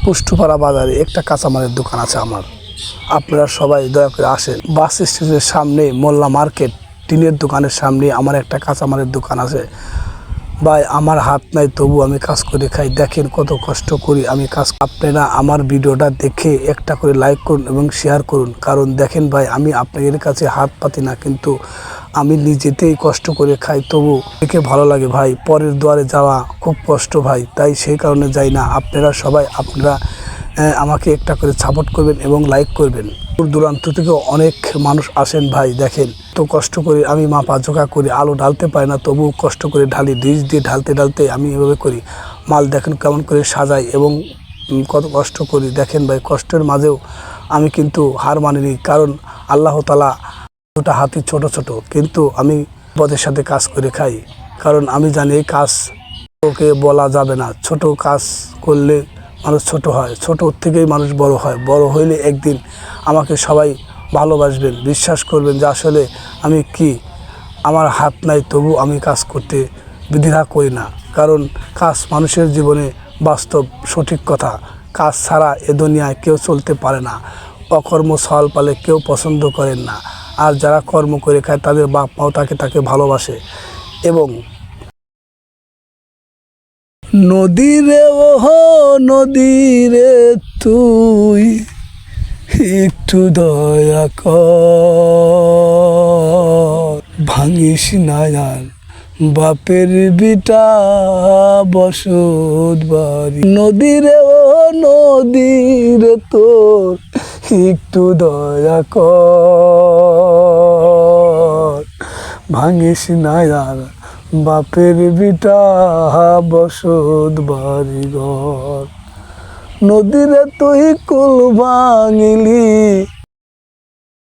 পুষ্টপাড়া বাজারে একটা কাঁচামালের দোকান আছে আমার। আপনারা সবাই দয়া করে আসেন। বাস স্টেশনের সামনে মোল্লা মার্কেট টিনের দোকানের সামনে আমার একটা কাঁচামালের দোকান আছে। ভাই, আমার হাত নাই তবু আমি কাজ করে খাই। দেখেন কত কষ্ট করি আমি কাজ। আপনারা আমার ভিডিওটা দেখে একটা করে লাইক করুন এবং শেয়ার করুন। কারণ দেখেন ভাই, আমি আপনাদের কাছে হাত পাতি না, কিন্তু আমি নিজেতেই কষ্ট করে খাই, তবু দেখে ভালো লাগে ভাই। পরের দুয়ারে যাওয়া খুব কষ্ট ভাই, তাই সেই কারণে যাই না। আপনারা সবাই আমাকে একটা করে সাপোর্ট করবেন এবং লাইক করবেন। দূর দূরান্ত থেকে অনেক মানুষ আসেন ভাই। দেখেন তো কষ্ট করে আমি মাপা জোগা করি, আলো ঢালতে পারি না, তবু কষ্ট করে ঢালি। ডিশ দিয়ে ঢালতে ঢালতে আমি এভাবে করি। মাল দেখেন কেমন করে সাজাই এবং কত কষ্ট করি। দেখেন ভাই, কষ্টের মাঝেও আমি কিন্তু হার মানিনি, কারণ আল্লাহ তাআলা দুটা হাতি ছোট ছোট, কিন্তু আমি পদের সাথে কাজ করে খাই। কারণ আমি জানি এই কাজ ওকে বলা যাবে না। ছোট কাজ করলে মানুষ ছোট হয়, ছোট থেকেই মানুষ বড় হয়। বড় হইলে একদিন আমাকে সবাই ভালোবাসবেন, বিশ্বাস করবেন যে আসলে আমি কি, আমার হাত নাই তবু আমি কাজ করতে দ্বিধা করি না। কারণ কাজ মানুষের জীবনে বাস্তব সঠিক কথা। কাজ ছাড়া এ দুনিয়ায় কেউ চলতে পারে না। অকর্ম সওয়াল পালে কেউ পছন্দ করেন না। আর যারা কর্ম করে খায় তাদের বাপ মাও তাকে ভালোবাসে। এবং নদীরে ওহো নদীরে তুই একটু দয়া কর, ভাঙিস না আর বাপের বিটা বসত বাড়ি। নদীরে ও নদীরে তোর একটু দয়া কর, ভাঙিস না আর বাপের বিটা বসত বাড়ি ঘর। নদীরে তুই কুল ভাঙিলি